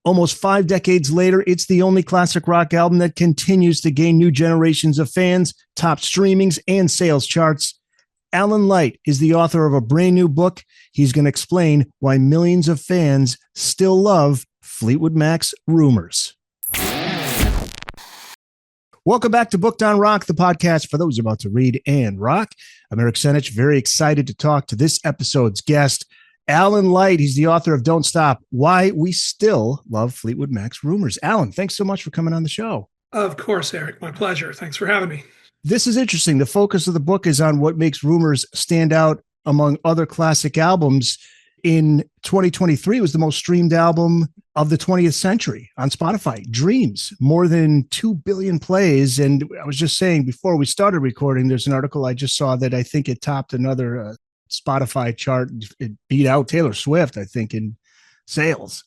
Almost 5 decades later, it's the only classic rock album that continues to gain new generations of fans, top streamings, and sales charts. Alan Light is the author of a brand new book. He's going to explain why millions of fans still love Fleetwood Mac's Rumours. Welcome back to Booked on Rock, the podcast for those about to read and rock. I'm Eric Senich, very excited to talk to this episode's guest, Alan Light. He's the author of Don't Stop, Why We Still Love Fleetwood Mac's Rumours. Alan, thanks so much for coming on the show. Of course, Eric. My pleasure. Thanks for having me. This is interesting. The focus of the book is on what makes Rumours stand out among other classic albums. In 2023, it was the most streamed album of the 20th century on Spotify. Dreams, more than 2 billion plays. And I was just saying before we started recording, there's an article I just saw that I think it topped another Spotify chart. It beat out Taylor Swift, I think, in sales.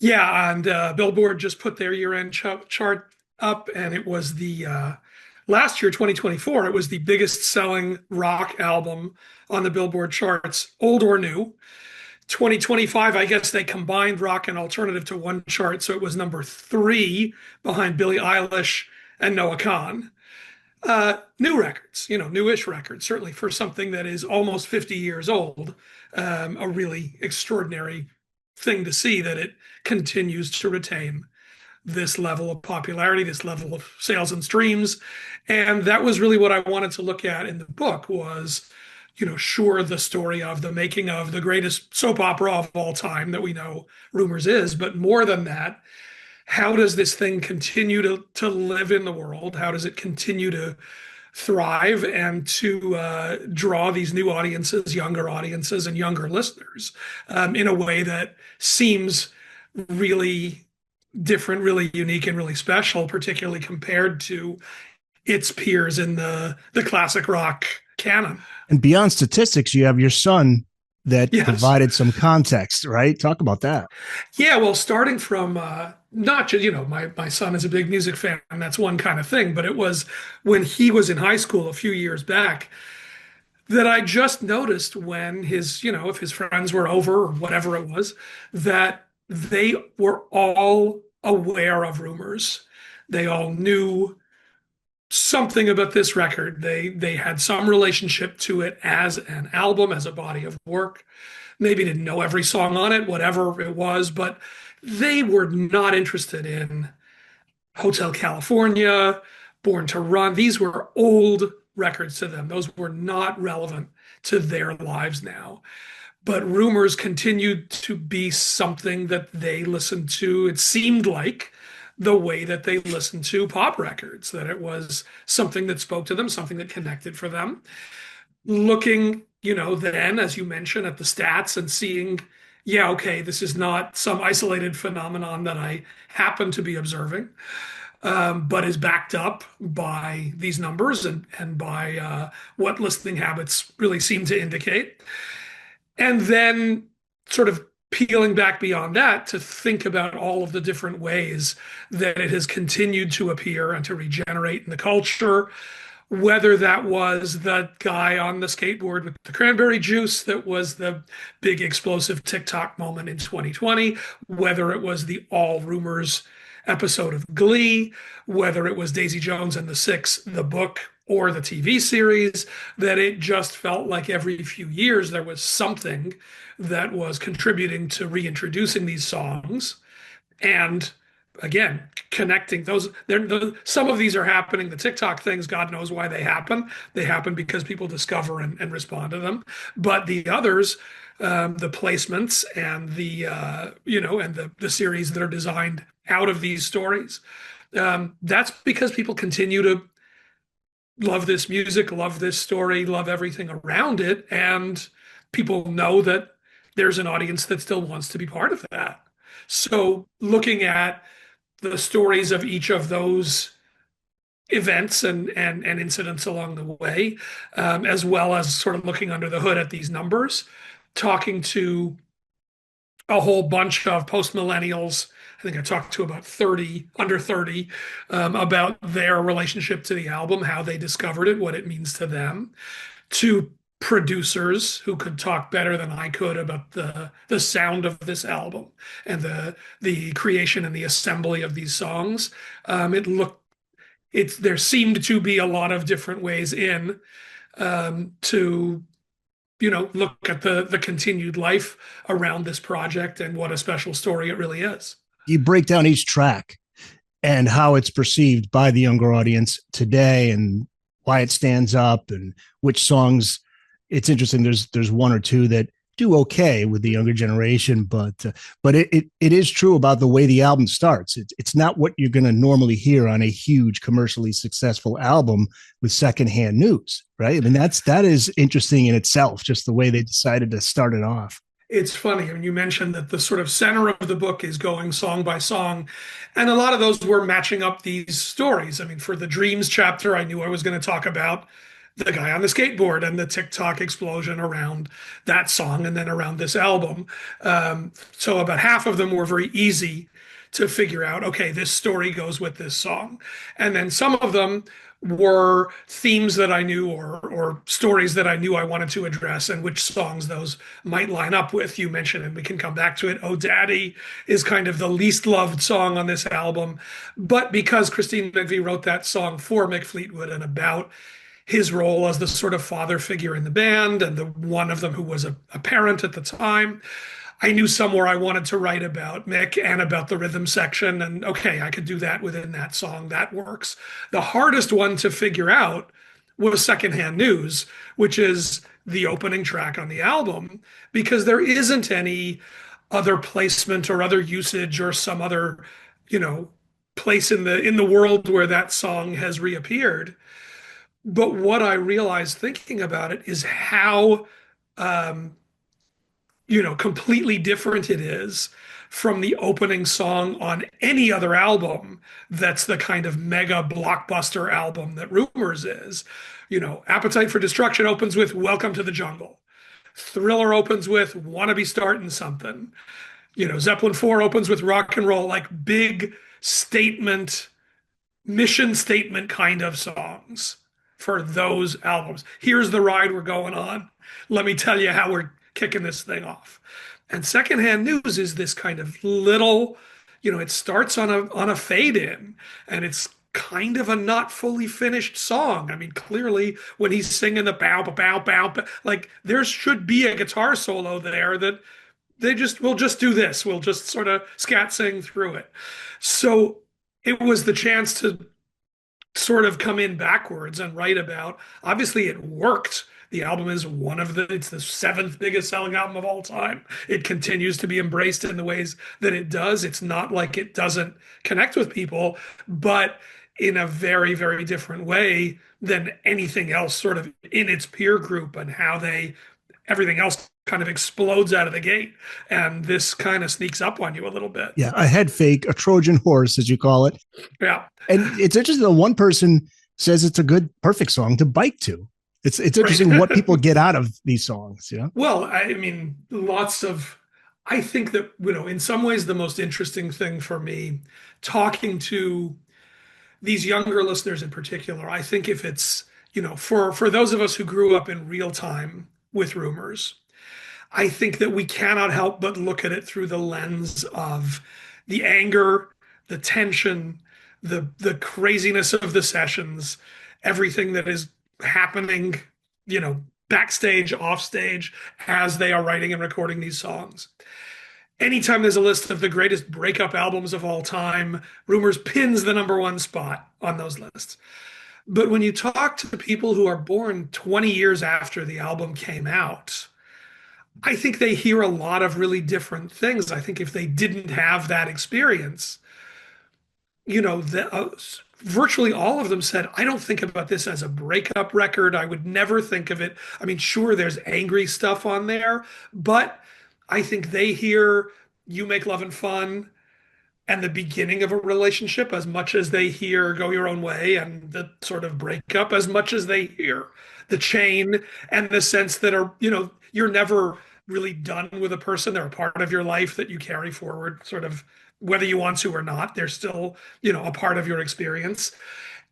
Yeah, and Billboard just put their year-end chart up, and it was the last year, 2024, it was the biggest selling rock album on the Billboard charts, old or new. 2025, I guess they combined rock and alternative to one chart, so it was number 3 behind Billie Eilish and Noah Kahan. New records, newish records, certainly for something that is almost 50 years old. A really extraordinary thing to see that it continues to retain this level of popularity, this level of sales and streams. And that was really what I wanted to look at in the book was, sure, the story of the making of the greatest soap opera of all time that we know Rumours is, but more than that, how does this thing continue to live in the world? How does it continue to thrive and to draw these new audiences, younger audiences, and younger listeners in a way that seems really different, really unique, and really special, particularly compared to its peers in the classic rock canon. And beyond statistics, you have your son that Yes. provided some context, right? Talk about that. Yeah, well, starting from not just, my son is a big music fan, and that's one kind of thing, but it was when he was in high school a few years back that I just noticed when if his friends were over or whatever it was, that they were all aware of Rumours. They all knew something about this record. They had some relationship to it as an album, as a body of work. Maybe didn't know every song on it, whatever it was, but they were not interested in Hotel California, Born to Run. These were old records to them. Those were not relevant to their lives now. But Rumours continued to be something that they listened to. It seemed like the way that they listened to pop records, that it was something that spoke to them, something that connected for them. Looking, then, as you mentioned, at the stats and seeing, yeah, okay, this is not some isolated phenomenon that I happen to be observing, but is backed up by these numbers and by what listening habits really seem to indicate. And then sort of peeling back beyond that to think about all of the different ways that it has continued to appear and to regenerate in the culture, whether that was the guy on the skateboard with the cranberry juice that was the big explosive TikTok moment in 2020, whether it was the All Rumours episode of Glee, whether it was Daisy Jones and the Six, the book, or the TV series, that it just felt like every few years there was something that was contributing to reintroducing these songs. And again, connecting those. Some of these are happening. The TikTok things, God knows why they happen. They happen because people discover and respond to them. But the others, the placements and the series that are designed out of these stories, that's because people continue to love this music, love this story, love everything around it. And people know that there's an audience that still wants to be part of that. So looking at the stories of each of those events and incidents along the way, as well as sort of looking under the hood at these numbers, talking to a whole bunch of post-millennials. I think I talked to about under 30, about their relationship to the album, how they discovered it, what it means to them, to producers who could talk better than I could about the sound of this album and the creation and the assembly of these songs. It looked it's there seemed to be a lot of different ways in to look at the continued life around this project and what a special story it really is. You break down each track and how it's perceived by the younger audience today and why it stands up and which songs. It's interesting. There's one or two that do okay with the younger generation, but it is true about the way the album starts. It's not what you're going to normally hear on a huge commercially successful album with secondhand news, right? I mean, that is interesting in itself, just the way they decided to start it off. It's funny. I mean, you mentioned that the sort of center of the book is going song by song, and a lot of those were matching up these stories. I mean, for the Dreams chapter, I knew I was going to talk about the guy on the skateboard and the TikTok explosion around that song and then around this album. So about half of them were very easy to figure out, okay, this story goes with this song. And then some of them were themes that I knew or stories that I knew I wanted to address and which songs those might line up with. You mentioned, and we can come back to it, Oh Daddy is kind of the least loved song on this album. But because Christine McVie wrote that song for Mick Fleetwood and about his role as the sort of father figure in the band and the one of them who was a parent at the time, I knew somewhere I wanted to write about Mick and about the rhythm section. And okay, I could do that within that song. That works. The hardest one to figure out was Secondhand News, which is the opening track on the album, because there isn't any other placement or other usage or some other, place in the world where that song has reappeared. But what I realized thinking about it is how um, completely different it is from the opening song on any other album that's the kind of mega blockbuster album that Rumours is. Appetite for Destruction opens with Welcome to the Jungle. Thriller opens with Wanna Be Starting Something. Zeppelin 4 opens with Rock and Roll, like big statement, mission statement kind of songs for those albums. Here's the ride we're going on. Let me tell you how we're kicking this thing off. And Secondhand News is this kind of little, it starts on a fade in, and it's kind of a not fully finished song. I mean, clearly when he's singing the bow bow bow, like there should be a guitar solo there that we'll just do this. We'll just sort of scat sing through it. So it was the chance to sort of come in backwards and write about. Obviously, it worked. The album is it's the seventh biggest selling album of all time. It continues to be embraced in the ways that it does. It's not like it doesn't connect with people, but in a very, very different way than anything else sort of in its peer group and how everything else kind of explodes out of the gate. And this kind of sneaks up on you a little bit. Yeah, a head fake, a Trojan horse, as you call it. Yeah. And it's interesting that one person says it's a good, perfect song to bike to. It's interesting what people get out of these songs. Yeah. Well, I mean, I think that, in some ways, the most interesting thing for me talking to these younger listeners in particular, I think if it's, for those of us who grew up in real time with Rumours, I think that we cannot help but look at it through the lens of the anger, the tension, the craziness of the sessions, everything that is happening, backstage, off stage, as they are writing and recording these songs. Anytime there's a list of the greatest breakup albums of all time, Rumours pins the number one spot on those lists. But when you talk to people who are born 20 years after the album came out, I think they hear a lot of really different things. I think if they didn't have that experience, virtually all of them said, I don't think about this as a breakup record. I would never think of it. I mean, sure, there's angry stuff on there, but I think they hear You Make Lovin' Fun and the beginning of a relationship as much as they hear Go Your Own Way and the sort of breakup as much as they hear the chain and the sense that you're never really done with a person. They're a part of your life that you carry forward, sort of whether you want to or not. They're still, a part of your experience.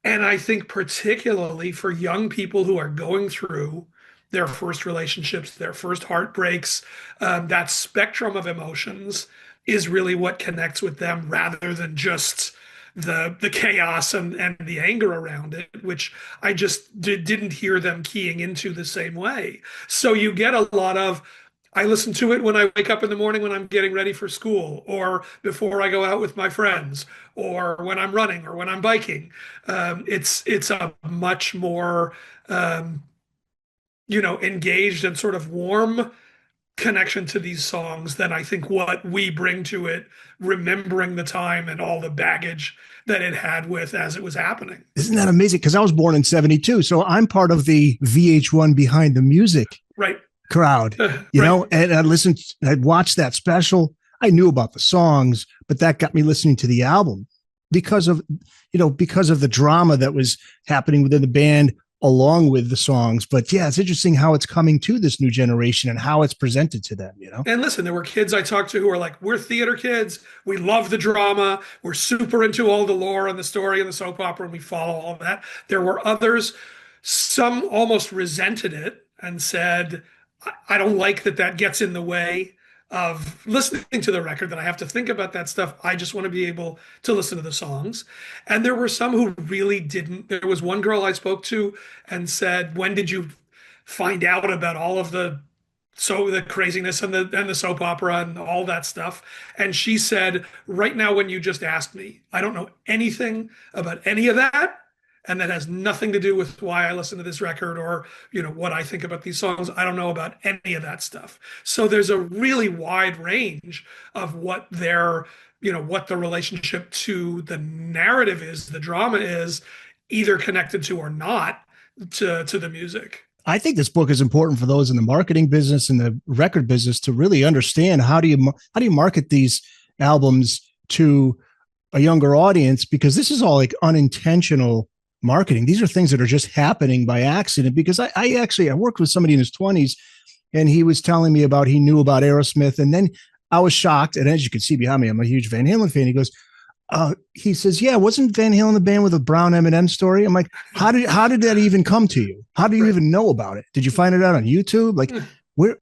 And I think particularly for young people who are going through their first relationships, their first heartbreaks, that spectrum of emotions is really what connects with them rather than just the chaos and the anger around it, which I just didn't hear them keying into the same way. So you get a lot of, I listen to it when I wake up in the morning when I'm getting ready for school, or before I go out with my friends, or when I'm running, or when I'm biking. It's a much more engaged and sort of warm connection to these songs than I think what we bring to it, remembering the time and all the baggage that it had with as it was happening. Isn't that amazing? Because I was born in 72. So I'm part of the VH1 Behind the Music Right. crowd, Right. and I listened, I'd watched that special. I knew about the songs, but that got me listening to the album because of, because of the drama that was happening within the band along with the songs. But yeah, it's interesting how it's coming to this new generation and how it's presented to them. And listen, there were kids I talked to who were like, we're theater kids. We love the drama. We're super into all the lore and the story and the soap opera, and we follow all of that. There were others, some almost resented it and said, I don't like that gets in the way of listening to the record, that I have to think about that stuff. I just want to be able to listen to the songs. And there were some who really didn't. There was one girl I spoke to and said, when did you find out about all of the craziness and the soap opera and all that stuff? And she said, right now, when you just asked me, I don't know anything about any of that. And that has nothing to do with why I listen to this record or, what I think about these songs. I don't know about any of that stuff. So there's a really wide range of what what the relationship to the narrative is, the drama is, either connected to or not to the music. I think this book is important for those in the marketing business and the record business to really understand how do you market these albums to a younger audience, because this is all like unintentional marketing. These are things that are just happening by accident. Because I worked with somebody in his 20s, and he was telling me he knew about Aerosmith, and then I was shocked. And as you can see behind me, I'm a huge Van Halen fan. He goes, he says, yeah, wasn't Van Halen the band with a brown M&M story? I'm like, how did that even come to you? How do you even know about it? Did you find it out on YouTube? Like, where,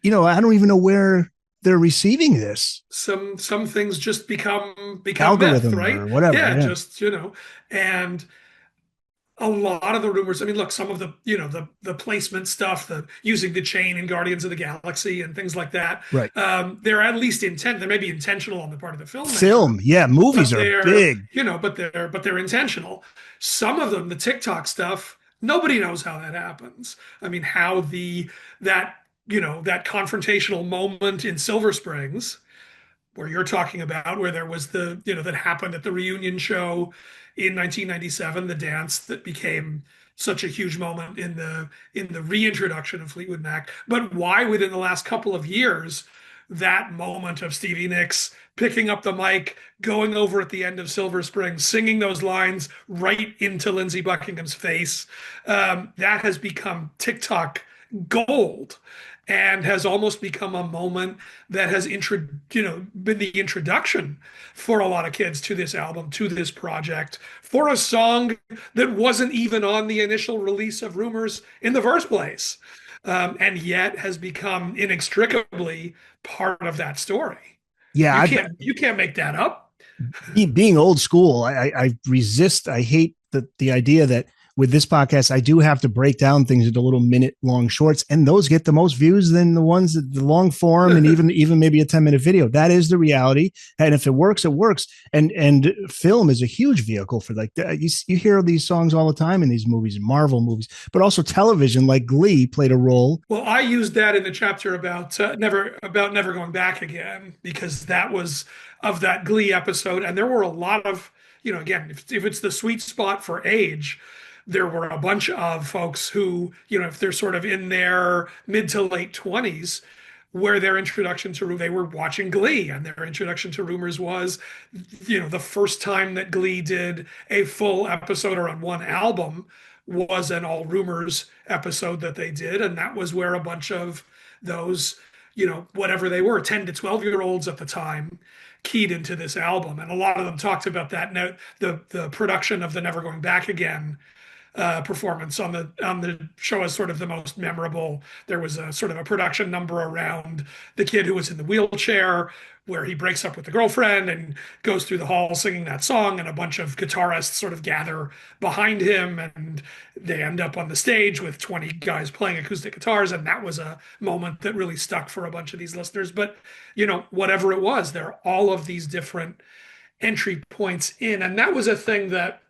I don't even know where they're receiving this. Some things just become algorithm myth, right? Or whatever. Yeah, just and a lot of the rumors. I mean, look, some of the placement stuff, the using the chain in Guardians of the Galaxy and things like that. Right. They're at least intent. They may be intentional on the part of the film. Yeah, movies are big. But they're intentional. Some of them, the TikTok stuff, nobody knows how that happens. I mean, how that confrontational moment in Silver Springs, where you're talking about, where there was that happened at the reunion show in 1997, the dance that became such a huge moment in the reintroduction of Fleetwood Mac. But why within the last couple of years, that moment of Stevie Nicks picking up the mic, going over at the end of Silver Spring, singing those lines right into Lindsey Buckingham's face, that has become TikTok gold, and has almost become a moment that has been the introduction for a lot of kids to this album, to this project, for a song that wasn't even on the initial release of Rumours in the first place, and yet has become inextricably part of that story. Yeah, you can't make that up. Being old school, I resist. I hate the idea that with this podcast, I do have to break down things into little minute-long shorts, and those get the most views than the ones that the long form and even maybe a 10-minute video. That is the reality, and if it works, it works. And film is a huge vehicle for like that. You hear these songs all the time in these movies, Marvel movies, but also television, like Glee played a role. Well, I used that in the chapter about never going back again, because that was of that Glee episode, and there were a lot of again, if it's the sweet spot for age. There were a bunch of folks who, if they're sort of in their mid to late 20s, where their introduction to they were watching Glee, and their introduction to Rumours was, the first time that Glee did a full episode or on one album was an all Rumours episode that they did, and that was where a bunch of those, whatever they were, 10 to 12-year-olds at the time, keyed into this album. And a lot of them talked about that. Now, the production of the Never Going Back Again performance on the show as sort of the most memorable. There was a sort of a production number around the kid who was in the wheelchair, where he breaks up with the girlfriend and goes through the hall singing that song, and a bunch of guitarists sort of gather behind him, and they end up on the stage with 20 guys playing acoustic guitars, and that was a moment that really stuck for a bunch of these listeners. But whatever it was, there are all of these different entry points in, and that was a thing that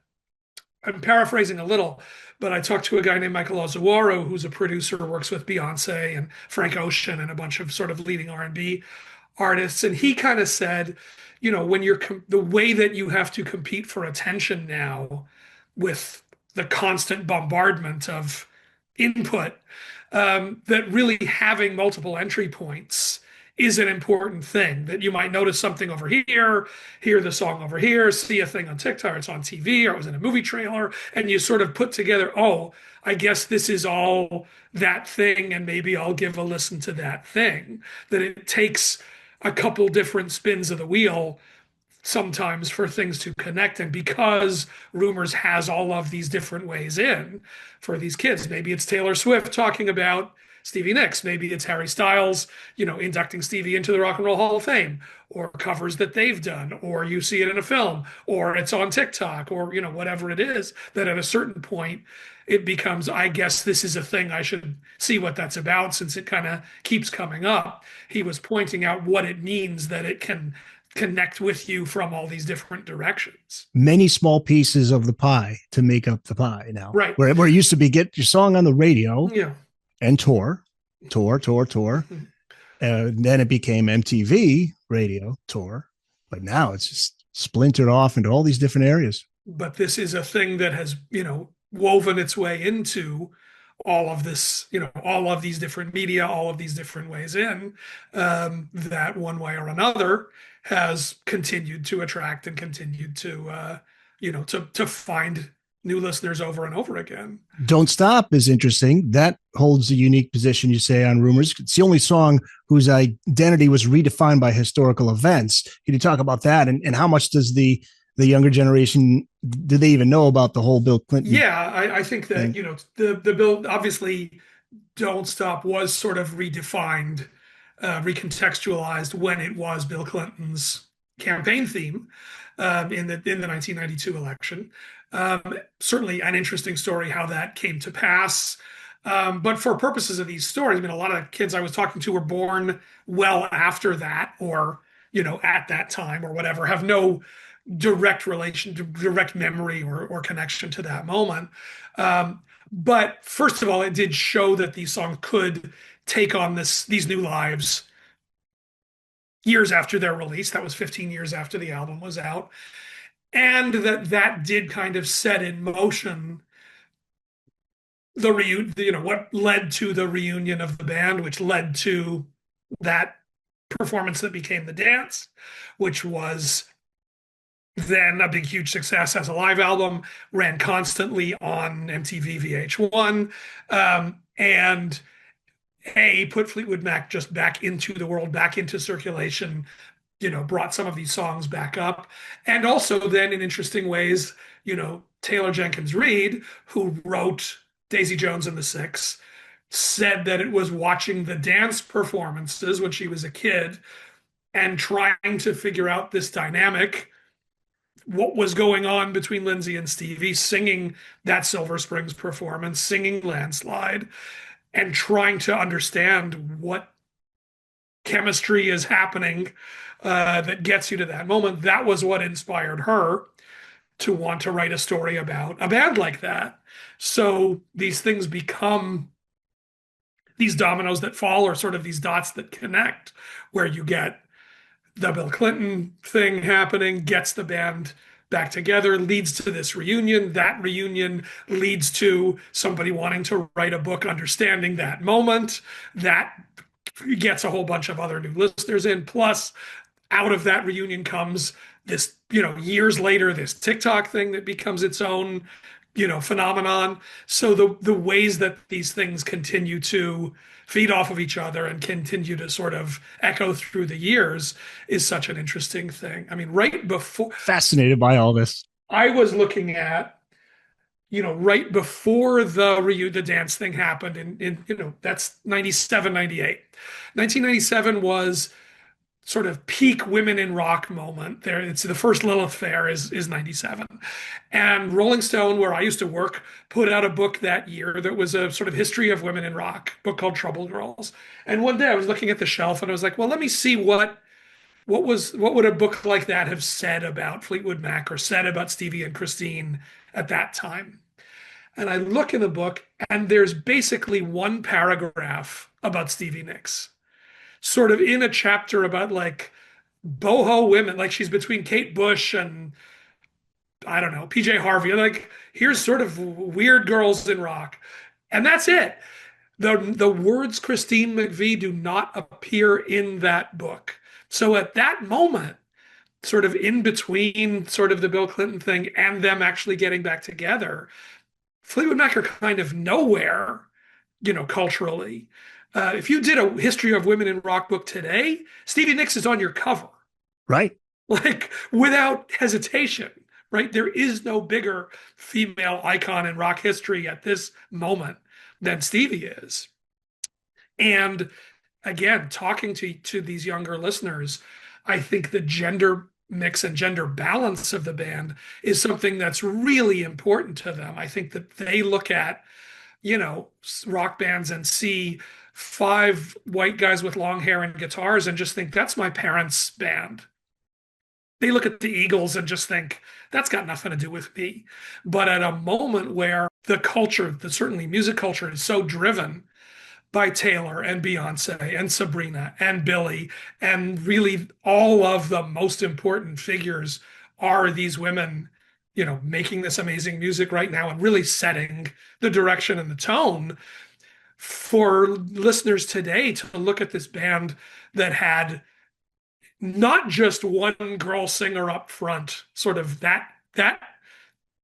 I'm paraphrasing a little, but I talked to a guy named Michael Ozuwaro, who's a producer, works with Beyonce and Frank Ocean and a bunch of sort of leading R&B artists, and he kind of said, when the way that you have to compete for attention now with the constant bombardment of input, that really having multiple entry points is an important thing. That you might notice something over here, hear the song over here, see a thing on TikTok, it's on TV, or it was in a movie trailer, and you sort of put together, oh, I guess this is all that thing, and maybe I'll give a listen to that thing. That it takes a couple different spins of the wheel sometimes for things to connect. And because Rumours has all of these different ways in for these kids, maybe it's Taylor Swift talking about Stevie Nicks, maybe it's Harry Styles, inducting Stevie into the Rock and Roll Hall of Fame, or covers that they've done, or you see it in a film, or it's on TikTok, or whatever it is, that at a certain point it becomes, I guess this is a thing, I should see what that's about, since it kind of keeps coming up. He was pointing out what it means that it can connect with you from all these different directions. Many small pieces of the pie to make up the pie now. Right. Where it used to be get your song on the radio, yeah, and tour. Then it became MTV radio tour. But now it's just splintered off into all these different areas. But this is a thing that has, woven its way into all of this, all of these different media, all of these different ways in, that one way or another has continued to attract and continued to, to find new listeners over and over again. Don't Stop is interesting. That holds a unique position, you say, on Rumours. It's the only song whose identity was redefined by historical events. Can you talk about that? And how much does the younger generation, do they even know about the whole Bill Clinton? Yeah, I think that, the Bill, obviously, Don't Stop was sort of redefined, recontextualized when it was Bill Clinton's campaign theme in the 1992 election. Certainly an interesting story how that came to pass. But for purposes of these stories, I mean, a lot of kids I was talking to were born well after that, or, at that time or whatever, have no direct memory or connection to that moment. But first of all, it did show that these songs could take on these new lives years after their release. That was 15 years after the album was out. And that did kind of set in motion what led to the reunion of the band, which led to that performance that became the dance, which was then a big, huge success as a live album, ran constantly on MTV VH1, and put Fleetwood Mac just back into the world, back into circulation, brought some of these songs back up. And also then in interesting ways, Taylor Jenkins Reid, who wrote Daisy Jones and the Six, said that it was watching the dance performances when she was a kid and trying to figure out this dynamic, what was going on between Lindsay and Stevie, singing that Silver Springs performance, singing Landslide, and trying to understand what chemistry is happening that gets you to that moment. That was what inspired her to want to write a story about a band like that. So these things become these dominoes that fall, or sort of these dots that connect, where you get the Bill Clinton thing happening, gets the band back together, leads to this reunion. That reunion leads to somebody wanting to write a book understanding that moment. That gets a whole bunch of other new listeners in. Plus, out of that reunion comes this, years later, this TikTok thing that becomes its own, phenomenon. So the ways that these things continue to feed off of each other and continue to sort of echo through the years is such an interesting thing. I mean, right before, fascinated by all this. I was looking at, right before the dance thing happened in that's 97, 98. 1997 was sort of peak women in rock moment. There, it's the first Lilith Fair is 97. And Rolling Stone, where I used to work, put out a book that year that was a sort of history of women in rock, book called Trouble Girls. And one day I was looking at the shelf and I was like, well, let me see what would a book like that have said about Fleetwood Mac or said about Stevie and Christine at that time. And I look in the book and there's basically one paragraph about Stevie Nicks, sort of in a chapter about like boho women, like she's between Kate Bush and I don't know, PJ Harvey. Like here's sort of weird girls in rock. And that's it. The words Christine McVie do not appear in that book. So at that moment, sort of in between sort of the Bill Clinton thing and them actually getting back together, Fleetwood Mac are kind of nowhere, culturally. If you did a history of women in rock book today, Stevie Nicks is on your cover. Right. Like without hesitation, right? There is no bigger female icon in rock history at this moment than Stevie is. And again, talking to these younger listeners, I think the gender mix and gender balance of the band is something that's really important to them. I think that they look at, rock bands and see five white guys with long hair and guitars and just think that's my parents' band. They look at the Eagles and just think that's got nothing to do with me. But at a moment where the culture, certainly music culture, is so driven by Taylor and Beyonce and Sabrina and Billie, and really all of the most important figures are these women, making this amazing music right now and really setting the direction and the tone for listeners today to look at this band that had not just one girl singer up front, sort of that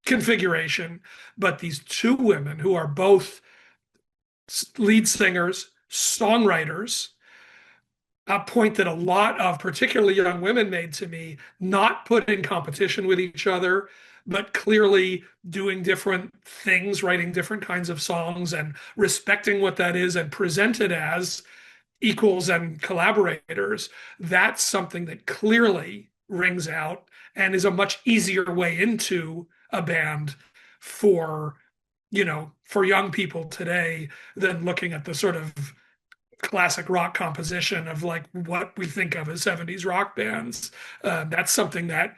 configuration, but these two women who are both lead singers, songwriters, a point that a lot of particularly young women made to me, not put in competition with each other, but clearly doing different things, writing different kinds of songs and respecting what that is and present it as equals and collaborators. That's something that clearly rings out and is a much easier way into a band for young people today than looking at the sort of classic rock composition of like what we think of as 70s rock bands. That's something that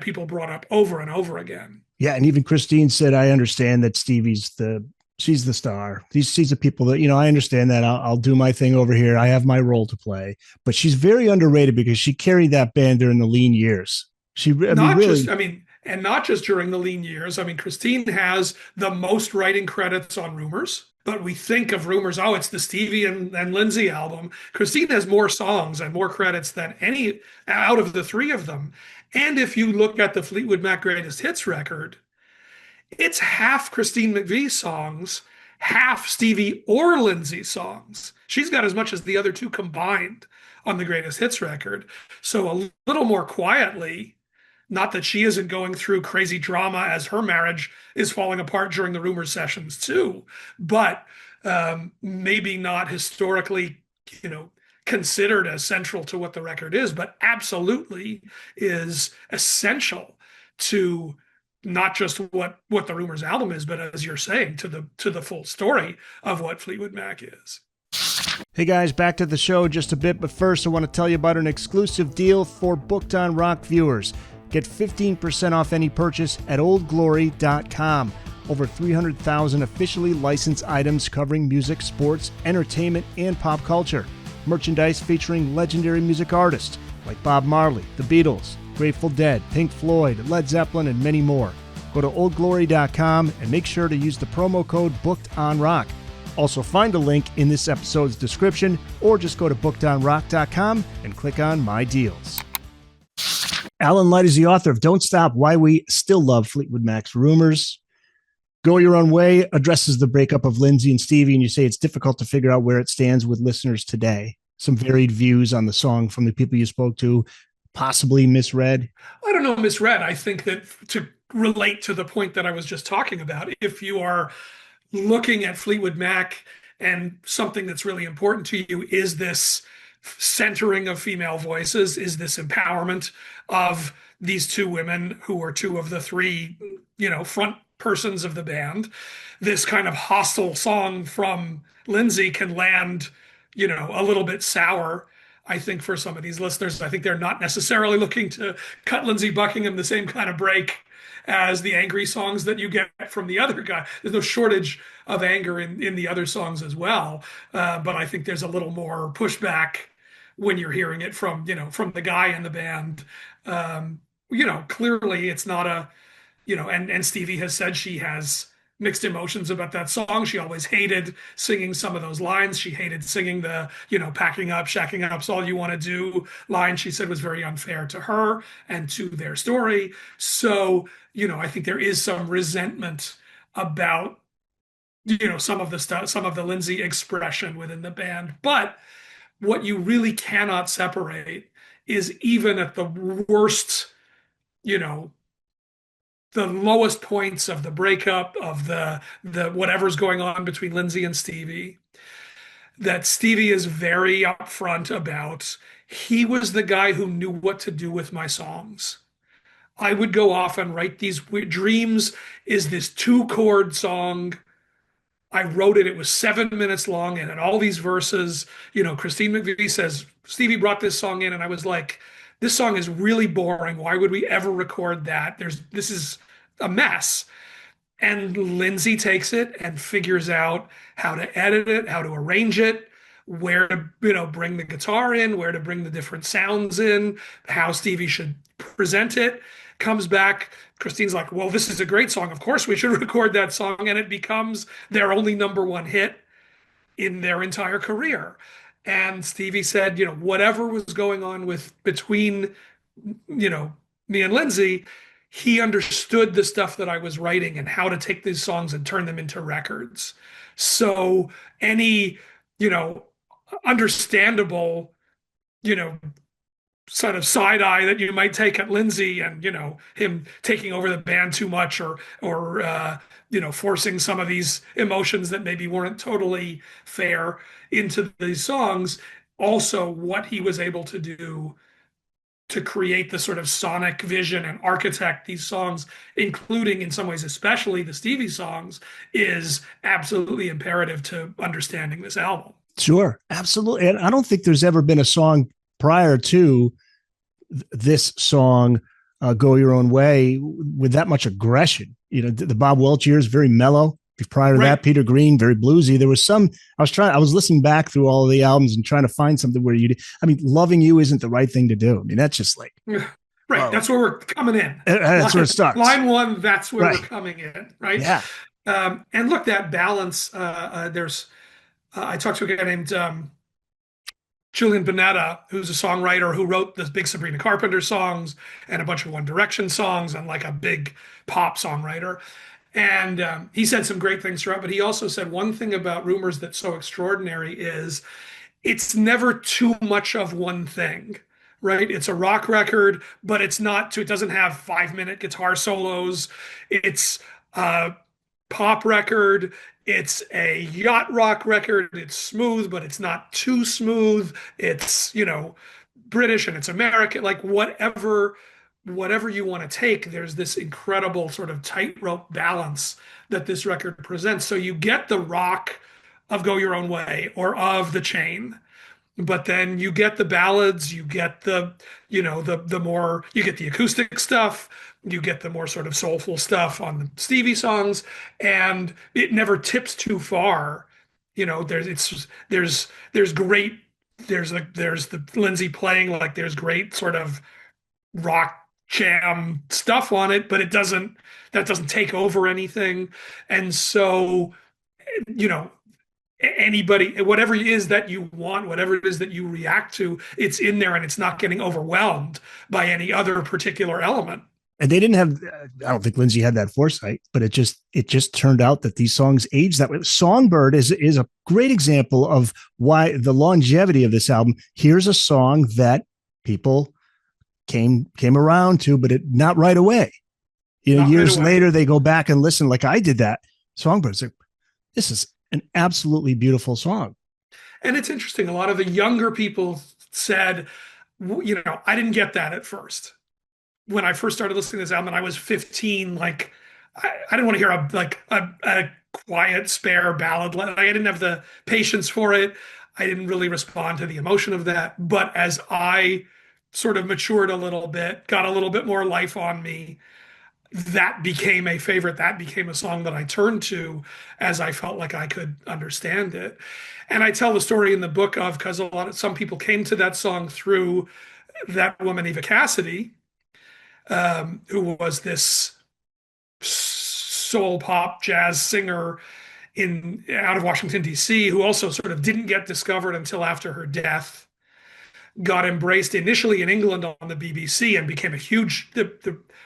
people brought up over and over again. Yeah. And even Christine said, I understand that she's the star. She's the people that, I understand that I'll do my thing over here. I have my role to play, but she's very underrated because she carried that band during the lean years. And not just during the lean years. I mean, Christine has the most writing credits on Rumours, but we think of Rumours, oh, it's the Stevie and Lindsay album. Christine has more songs and more credits than any out of the three of them. And if you look at the Fleetwood Mac Greatest Hits record, it's half Christine McVie songs, half Stevie or Lindsay songs. She's got as much as the other two combined on the Greatest Hits record. So a little more quietly, not that she isn't going through crazy drama as her marriage is falling apart during the Rumours sessions too, but maybe not historically, considered as central to what the record is, but absolutely is essential to not just what the Rumours album is, but as you're saying, to the full story of what Fleetwood Mac is. Hey guys, back to the show just a bit, but first I want to tell you about an exclusive deal for Booked on Rock viewers. Get 15% off any purchase at oldglory.com. Over 300,000 officially licensed items covering music, sports, entertainment, and pop culture. Merchandise featuring legendary music artists like Bob Marley, The Beatles, Grateful Dead, Pink Floyd, Led Zeppelin, and many more. Go to oldglory.com and make sure to use the promo code BookedOnRock. Also find a link in this episode's description or just go to bookedonrock.com and click on My Deals. Alan Light is the author of Don't Stop, Why We Still Love Fleetwood Mac's Rumours. Go Your Own Way addresses the breakup of Lindsay and Stevie, and you say it's difficult to figure out where it stands with listeners today. Some varied views on the song from the people you spoke to, possibly misread. I don't know, misread. I think that relate to the point that I was just talking about. If you are looking at Fleetwood Mac and something that's really important to you is this centering of female voices, is this empowerment of these two women who are two of the three, front persons of the band. This kind of hostile song from Lindsay can land, a little bit sour. I think for some of these listeners, I think they're not necessarily looking to cut Lindsey Buckingham the same kind of break as the angry songs that you get from the other guy. There's no shortage of anger in the other songs as well. But I think there's a little more pushback when you're hearing it from the guy in the band. Clearly it's not and Stevie has said she has mixed emotions about that song. She always hated singing some of those lines. She hated singing the, packing up, shacking up's all you want to do line. She said was very unfair to her and to their story. So, I think there is some resentment about, some of the stuff, some of the Lindsay expression within the band. But what you really cannot separate is even at the worst, the lowest points of the breakup of the whatever's going on between Lindsay and Stevie, that Stevie is very upfront about. He was the guy who knew what to do with my songs. I would go off and write these Dreams is this 2-chord song. I wrote it. It was 7 minutes long and had all these verses. Christine McVie says, Stevie brought this song in, and I was like, this song is really boring. Why would we ever record that? This is a mess. And Lindsay takes it and figures out how to edit it, how to arrange it, where to, bring the guitar in, where to bring the different sounds in, how Stevie should present it. Comes back. Christine's like, well, this is a great song. Of course we should record that song. And it becomes their only #1 hit in their entire career. And Stevie said, whatever was going on between, me and Lindsay, he understood the stuff that I was writing and how to take these songs and turn them into records. So any, understandable, sort of side eye that you might take at Lindsay and, him taking over the band too much or forcing some of these emotions that maybe weren't totally fair into these songs. Also, what he was able to do to create the sort of sonic vision and architect these songs, including in some ways, especially the Stevie songs, is absolutely imperative to understanding this album. Sure, absolutely. And I don't think there's ever been a song prior to this song, Go Your Own Way, with that much aggression. The Bob Welch years, very mellow. Prior to that, Peter Green, very bluesy. There was I was listening back through all of the albums and trying to find something where Loving You isn't the right thing to do. That's just like, right. Whoa. That's where we're coming in. That's where it starts. Line 1, that's where we're coming in. Right. Yeah. And look, that balance, I talked to a guy named, Julian Bonetta, who's a songwriter who wrote the big Sabrina Carpenter songs and a bunch of One Direction songs and like a big pop songwriter. And he said some great things throughout, but he also said one thing about Rumours that's so extraordinary is it's never too much of one thing, right? It's a rock record, but it doesn't have 5-minute guitar solos. It's a pop record. It's a yacht rock record. It's smooth, but it's not too smooth. It's, British and it's American, like whatever you want to take, there's this incredible sort of tightrope balance that this record presents. So you get the rock of Go Your Own Way or of The Chain, but then you get the ballads, you get the more, you get the acoustic stuff, you get the more sort of soulful stuff on the Stevie songs, and it never tips too far. There's the Lindsay playing, like there's great sort of rock jam stuff on it, but that doesn't take over anything. And so, anybody, whatever it is that you want, whatever it is that you react to, it's in there and it's not getting overwhelmed by any other particular element. And they didn't have, I don't think Lindsay had that foresight, but it just turned out that these songs age that way. Songbird is a great example of why the longevity of this album. Here's a song that people came around to, but not right away. Not right Years away. later, they go back and listen, like I did that song, but it's like, this is an absolutely beautiful song. And it's interesting. A lot of the younger people said, I didn't get that at first. When I first started listening to this album, and I was 15, like I didn't want to hear a quiet, spare ballad. Like, I didn't have the patience for it. I didn't really respond to the emotion of that. But as I sort of matured a little bit, got a little bit more life on me, that became a favorite. That became a song that I turned to as I felt like I could understand it. And I tell the story in the book of because some people came to that song through that woman Eva Cassidy, who was this soul pop jazz singer in out of Washington D.C., who also sort of didn't get discovered until after her death, got embraced initially in England on the BBC and became a huge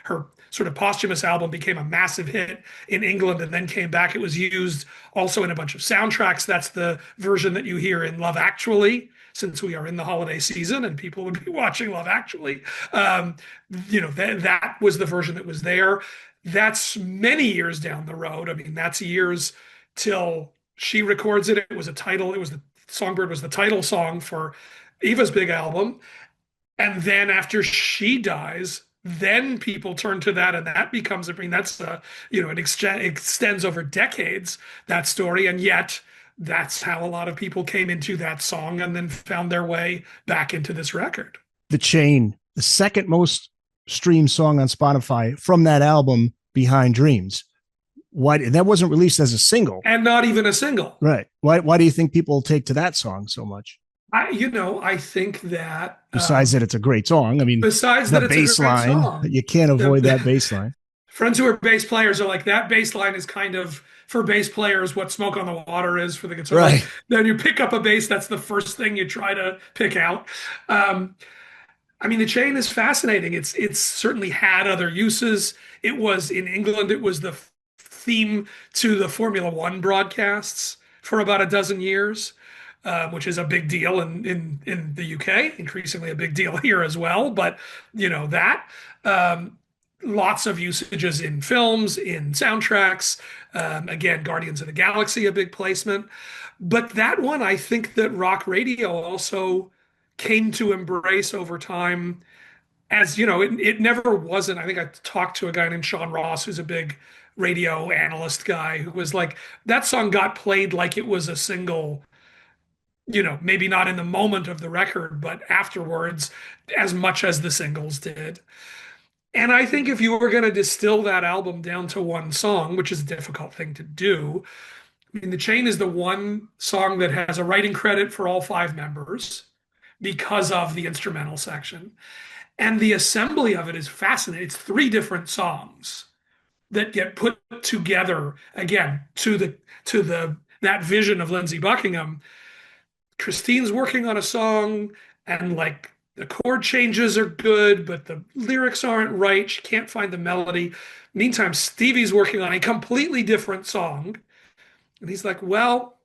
her sort of posthumous album became a massive hit in England and then came back. It was used also in a bunch of soundtracks. That's the version that you hear in Love Actually, since we are in the holiday season and people would be watching Love Actually. That was the version that was there. That's many years down the road. I mean, that's years till she records it. It was a title. It was the Songbird was the title song for Eva's big album. And then after she dies, then people turn to that, and that becomes, I mean, that's it extends over decades, that story, and yet that's how a lot of people came into that song and then found their way back into this record. The Chain, the second most streamed song on Spotify from that album, Behind Dreams. Why that wasn't released as a single, and not even a single, right? Why do you think people take to that song so much? I think that besides that it's a great song. I mean, besides the that it's bass a great line, song, you can't avoid that bass line. Friends who are bass players are like, that bass line is kind of for bass players what Smoke on the Water is for the guitar. Right. Like, then you pick up a bass, that's the first thing you try to pick out. I mean, The Chain is fascinating. It's certainly had other uses. It was in England, it was the theme to the Formula One broadcasts for about a dozen years, which is a big deal in the UK, increasingly a big deal here as well. But that lots of usages in films, in soundtracks. Again, Guardians of the Galaxy, a big placement. But that one, I think that rock radio also came to embrace over time. As it never wasn't. I think I talked to a guy named Sean Ross, who's a big radio analyst guy, who was like, that song got played like it was a single, maybe not in the moment of the record, but afterwards, as much as the singles did. And I think if you were going to distill that album down to one song, which is a difficult thing to do, I mean, The Chain is the one song that has a writing credit for all five members because of the instrumental section. And the assembly of it is fascinating. It's three different songs that get put together again to that vision of Lindsey Buckingham. Christine's working on a song, and like the chord changes are good, but the lyrics aren't right. She can't find the melody. Meantime, Stevie's working on a completely different song. And he's like, well,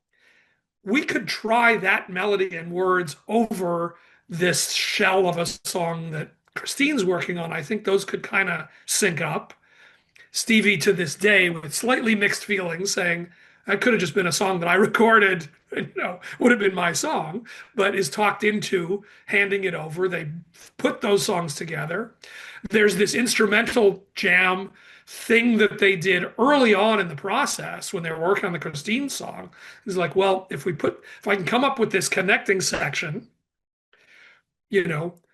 we could try that melody and words over this shell of a song that Christine's working on. I think those could kind of sync up. Stevie, to this day, with slightly mixed feelings, saying, that could have just been a song that I recorded, would have been my song, but is talked into handing it over. They put those songs together. There's this instrumental jam thing that they did early on in the process when they were working on the Christine song. It's like, well, if I can come up with this connecting section,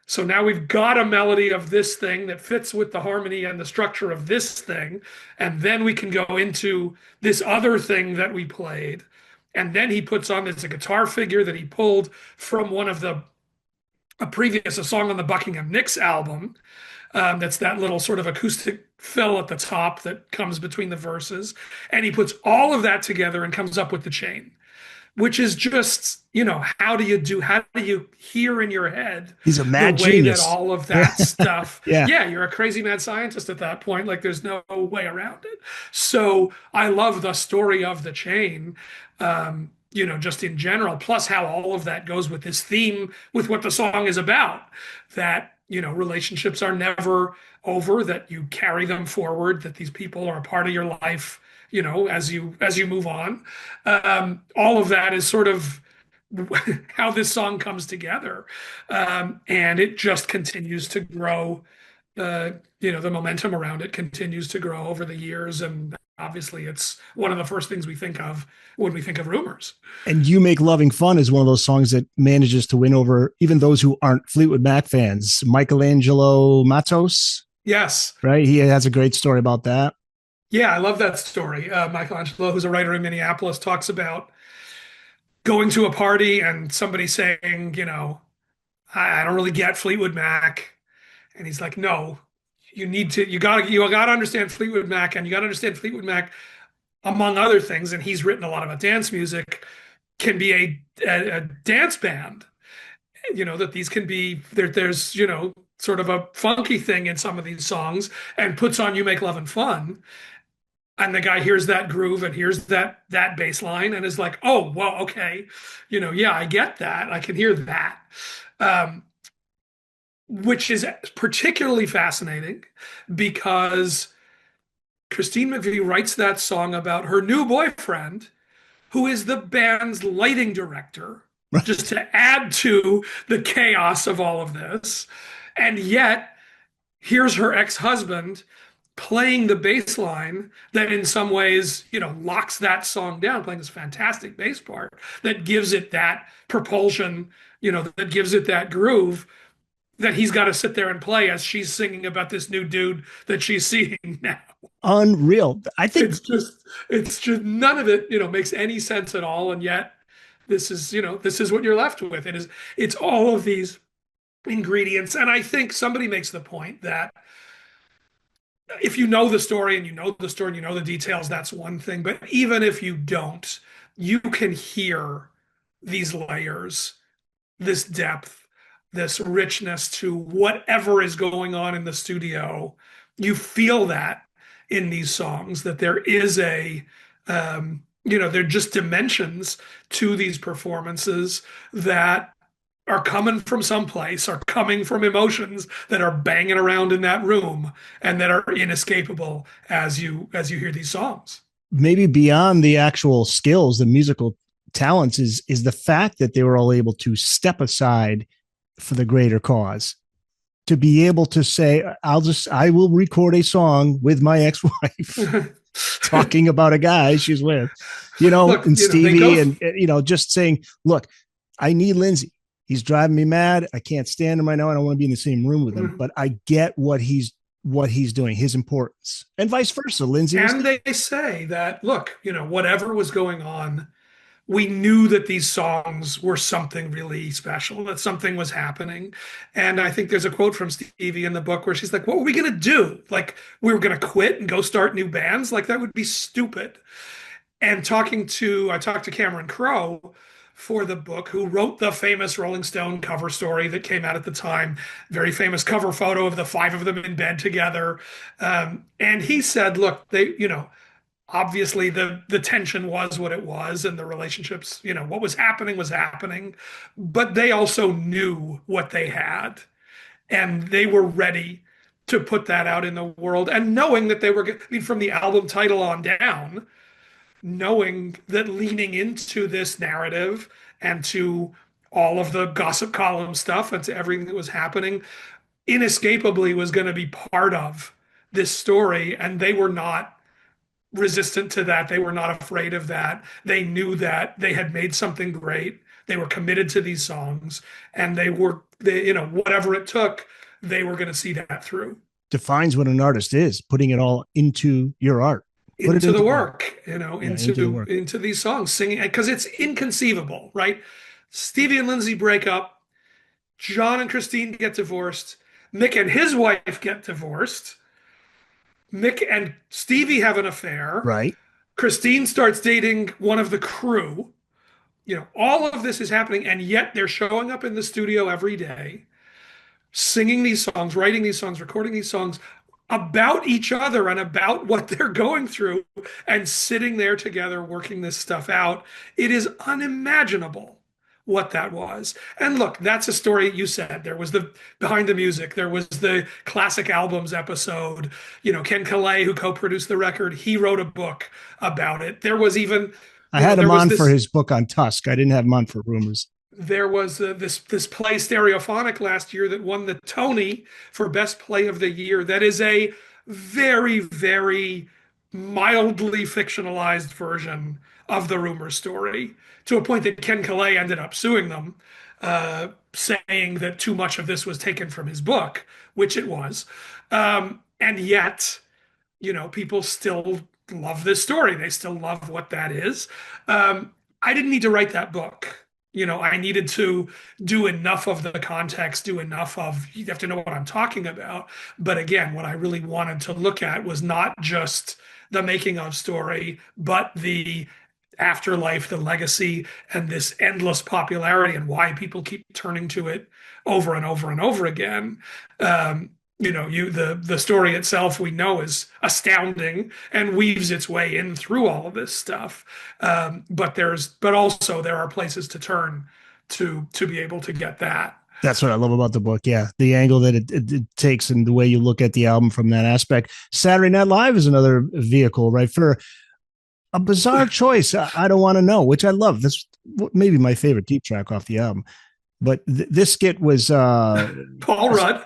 so now we've got a melody of this thing that fits with the harmony and the structure of this thing. And then we can go into this other thing that we played. And then he puts on this a guitar figure that he pulled from one of a song on the Buckingham Nicks album. That's that little sort of acoustic fill at the top that comes between the verses. And he puts all of that together and comes up with The Chain, which is just, how do you hear in your head he's a mad the way genius. that all of that stuff, yeah, you're a crazy mad scientist at that point. Like, there's no way around it. So I love the story of The Chain, just in general, plus how all of that goes with this theme, with what the song is about, that relationships are never over, that you carry them forward, that these people are a part of your life, as you move on. All of that is sort of how this song comes together. And it just continues to grow. The momentum around it continues to grow over the years. And obviously, it's one of the first things we think of when we think of Rumors. And You Make Loving Fun is one of those songs that manages to win over even those who aren't Fleetwood Mac fans. Michelangelo Matos, Yes. right? He has a great story about that. Yeah, I love that story. Michelangelo, who's a writer in Minneapolis, talks about going to a party and somebody saying, I don't really get Fleetwood Mac. And he's like, no, you gotta understand Fleetwood Mac, and you gotta understand Fleetwood Mac, among other things. And he's written a lot about dance music, can be a dance band. That these can be there's sort of a funky thing in some of these songs, and puts on You Make Love and Fun. And the guy hears that groove and hears that bass line and is like, oh, well, okay, yeah, I get that. I can hear that. Um, which is particularly fascinating because Christine McVie writes that song about her new boyfriend, who is the band's lighting director, just to add to the chaos of all of this. And yet, here's her ex-husband playing the bass line that in some ways, locks that song down, playing this fantastic bass part that gives it that propulsion, that gives it that groove that he's got to sit there and play as she's singing about this new dude that she's seeing now. Unreal. I think It's just none of it, makes any sense at all. And yet this is what you're left with. It's all of these ingredients. And I think somebody makes the point that if you know the story and you know the story and you know the details, that's one thing. But even if you don't, you can hear these layers, this depth, this richness to whatever is going on in the studio. You feel that in these songs, that there is they're just dimensions to these performances that are coming from someplace, are coming from emotions that are banging around in that room and that are inescapable as you hear these songs. maybe beyond the actual skills, the musical talents is the fact that they were all able to step aside for the greater cause. To be able to say, I will record a song with my ex-wife talking about a guy she's with, Look, and Stevie, and just saying, look, I need Lindsey. He's driving me mad. I can't stand him right now. I don't want to be in the same room with him, but I get what he's doing, his importance, and vice versa. Lindsey, and they say that, look, whatever was going on, we knew that these songs were something really special, that something was happening. And I think there's a quote from Stevie in the book where she's like, what were we going to do? Like, we were going to quit and go start new bands? Like, that would be stupid. And I talked to Cameron Crowe for the book, who wrote the famous Rolling Stone cover story that came out at the time, very famous cover photo of the five of them in bed together. And he said, look, obviously the tension was what it was, and the relationships, what was happening, but they also knew what they had, and they were ready to put that out in the world. And knowing that they were, I mean, from the album title on down, knowing that leaning into this narrative and to all of the gossip column stuff and to everything that was happening inescapably was going to be part of this story. And they were not resistant to that. They were not afraid of that. They knew that they had made something great. They were committed to these songs, and whatever it took, they were going to see that through. Defines what an artist is, putting it all into your art. Into the work, into into these songs, singing, because it's inconceivable, right? Stevie and Lindsey break up. John and Christine get divorced. Mick and his wife get divorced. Mick and Stevie have an affair. Right. Christine starts dating one of the crew. All of this is happening, and yet they're showing up in the studio every day, singing these songs, writing these songs, recording these songs about each other and about what they're going through, and sitting there together working this stuff out. It is unimaginable what that was. And look, that's a story you said. There was the behind the music, there was the classic albums episode. Ken Calais, who co-produced the record, he wrote a book about it. There was even, I had him there was on for this his book on Tusk. I didn't have him on for Rumors. there was this play Stereophonic last year that won the Tony for best play of the year. That is a very, very mildly fictionalized version of the Rumor story, to a point that Ken Calais ended up suing them, saying that too much of this was taken from his book, which it was. And yet, people still love this story. They still love what that is. I didn't need to write that book. I needed to do enough of the context, do enough of, you have to know what I'm talking about. But again, what I really wanted to look at was not just the making of story, but the afterlife, the legacy, and this endless popularity, and why people keep turning to it over and over and over again. The story itself, we know, is astounding and weaves its way in through all of this stuff. But also there are places to turn to be able to get that. That's what I love about the book. Yeah. The angle that it takes and the way you look at the album from that aspect. Saturday Night Live is another vehicle, right? For a bizarre choice. I don't want to know, which I love. This maybe my favorite deep track off the album. But this skit was Paul Rudd.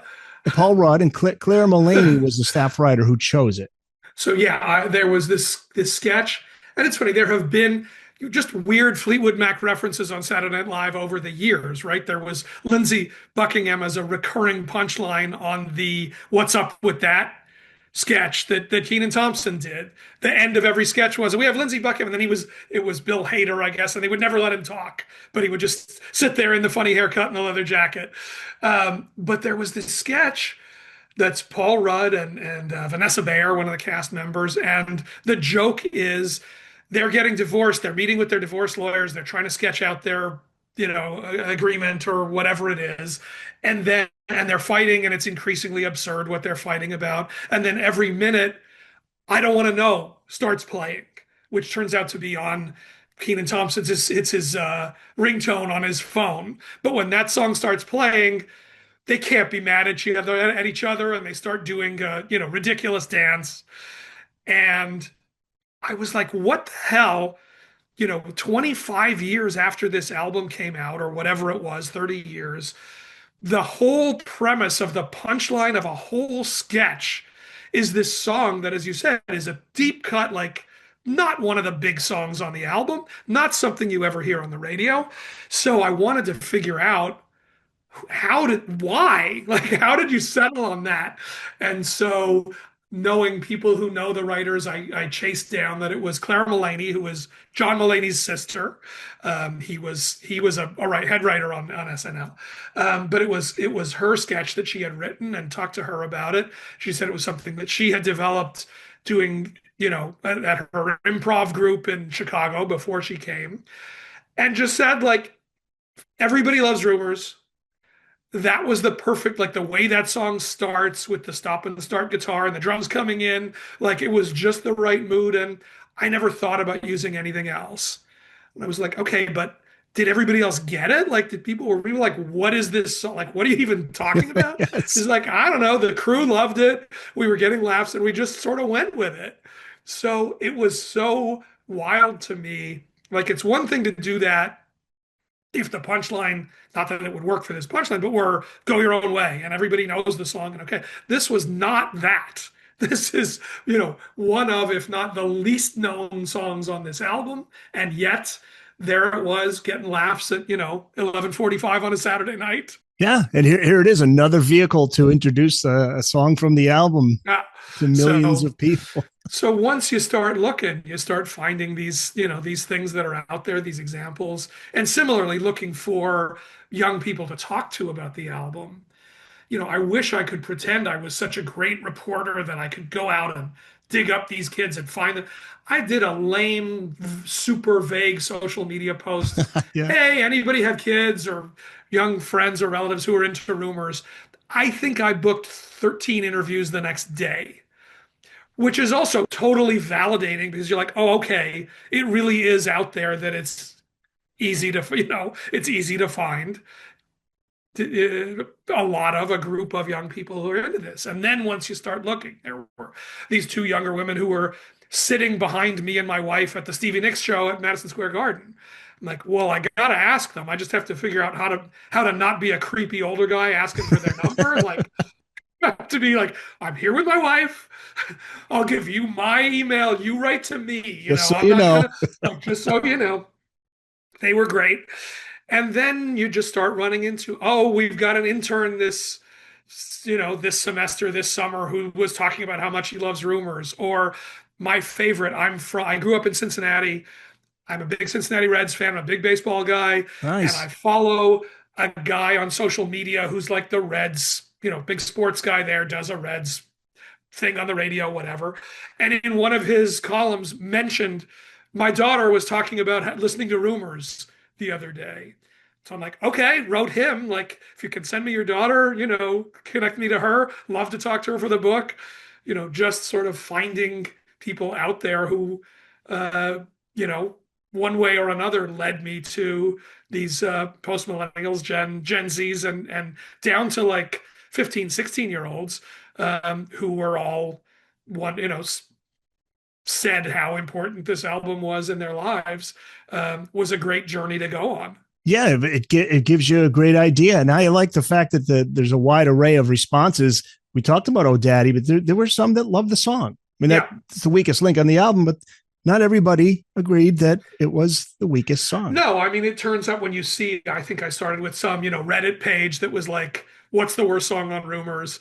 Paul Rudd and Claire Mullaney was the staff writer who chose it. So yeah, there was this sketch, and it's funny. There have been just weird Fleetwood Mac references on Saturday Night Live over the years, right? There was Lindsey Buckingham as a recurring punchline on the "What's Up with That" sketch that Kenan Thompson did. The end of every sketch was, we have Lindsey Buckingham, and then it was Bill Hader, I guess, and they would never let him talk, but he would just sit there in the funny haircut and the leather jacket. But there was this sketch that's Paul Rudd and Vanessa Bayer, one of the cast members, and the joke is they're getting divorced. They're meeting with their divorce lawyers. They're trying to sketch out their agreement or whatever it is, and they're fighting, and it's increasingly absurd what they're fighting about. And then every minute, "I Don't Want to Know" starts playing, which turns out to be on Kenan Thompson's. It's his ringtone on his phone. But when that song starts playing, they can't be mad at each other, and they start doing ridiculous dance. And I was like, what the hell? 25 years after this album came out, or whatever it was, 30 years, the whole premise of the punchline of a whole sketch is this song that, as you said, is a deep cut, like not one of the big songs on the album, not something you ever hear on the radio. So I wanted to figure out why, like, how did you settle on that? And so, knowing people who know the writers, I chased down that it was Claire Mullaney, who was John Mulaney's sister. He was a head writer on SNL, but it was her sketch that she had written, and talked to her about it. She said it was something that she had developed doing, at her improv group in Chicago before she came, and just said, like, everybody loves Rumors. That was the perfect, like, the way that song starts with the stop and the start guitar and the drums coming in, like, it was just the right mood. And I never thought about using anything else. And I was like, okay, but did everybody else get it? Like, were people like, what is this song? Like, what are you even talking about? Yes. It's like, I don't know. The crew loved it. We were getting laughs, and we just sort of went with it. So it was so wild to me. Like, it's one thing to do that if the punchline, not that it would work for this punchline, but were "Go Your Own Way" and everybody knows the song, and okay, this was not that. This is, one of, if not the least known songs on this album, and yet there it was getting laughs at 11:45 on a Saturday night. Yeah, and here it is, another vehicle to introduce a song from the album to millions of people. So once you start looking, you start finding these things that are out there, these examples, and similarly looking for young people to talk to about the album. I wish I could pretend I was such a great reporter that I could go out and dig up these kids and find them. I did a lame, super vague social media post. Yeah. Hey, anybody have kids or young friends or relatives who are into Rumors? I think I booked 13 interviews the next day, which is also totally validating, because you're like, oh, okay, it really is out there, that it's easy to, it's easy to find a lot of a group of young people who are into this. And then once you start looking, there were these two younger women who were sitting behind me and my wife at the Stevie Nicks show at Madison Square Garden. I'm like, well, I gotta ask them. I just have to figure out how to not be a creepy older guy asking for their number. Like, to be like, I'm here with my wife. I'll give you my email. You write to me. Just so I'm you not know. gonna, like, just so you know. They were great. And then you just start running into, oh, we've got an intern this semester, this summer, who was talking about how much he loves Rumors. Or my favorite, I grew up in Cincinnati. I'm a big Cincinnati Reds fan. I'm a big baseball guy. And I Nice. follow a guy on social media who's like the Reds, big sports guy there, does a Reds thing on the radio, whatever. And in one of his columns mentioned my daughter was talking about listening to Rumors the other day. So I'm like, okay, wrote him. Like, if you can send me your daughter, connect me to her. Love to talk to her for the book. Just sort of finding people out there who, uh, you know, one way or another led me to these post millennials, Gen Zs, and down to like 15, 16-year olds who were all one, said how important this album was in their lives. Was a great journey to go on. Yeah, it gives you a great idea. And I like the fact that there's a wide array of responses. We talked about Oh Daddy, but there were some that loved the song. I mean, Yeah. that's the weakest link on the album, but not everybody agreed that it was the weakest song. No, I mean, it turns out when you see, I think I started with some, Reddit page that was like, what's the worst song on Rumors?